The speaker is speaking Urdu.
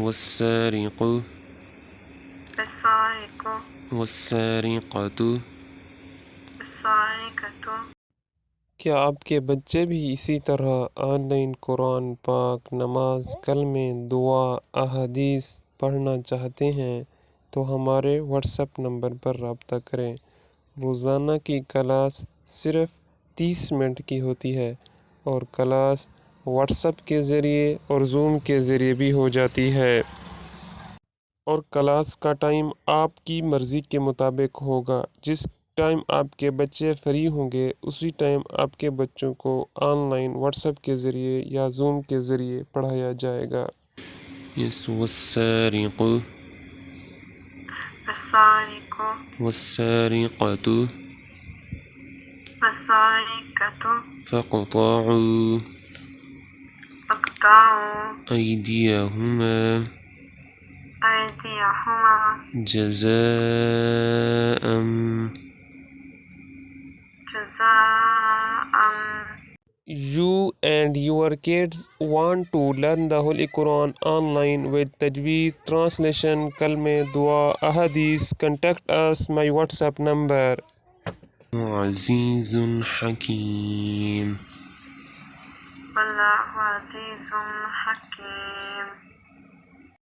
والسارق السارق والسارقة. السارقة. کیا آپ کے بچے بھی اسی طرح آن لائن قرآن پاک، نماز، کلمے، دعا، احادیث پڑھنا چاہتے ہیں تو ہمارے واٹس ایپ نمبر پر رابطہ کریں۔ روزانہ کی کلاس صرف 30 منٹ کی ہوتی ہے اور کلاس واٹس ایپ کے ذریعے اور زوم کے ذریعے بھی ہو جاتی ہے، اور کلاس کا ٹائم آپ کی مرضی کے مطابق ہوگا۔ جس ٹائم آپ کے بچے فری ہوں گے اسی ٹائم آپ کے بچوں کو آن لائن واٹس ایپ کے ذریعے یا زوم کے ذریعے پڑھایا جائے گا۔ والسارق السارق والسارقة السارقة. فاقطعوا اقطعوا أيديهما أيديهما جزاء جزاء. You and your kids want to learn the Holy Quran online with Tajweed, translation, kalme, dua, ahadith. Contact us my WhatsApp number. عزيز حكيم. والله عزيز حكيم.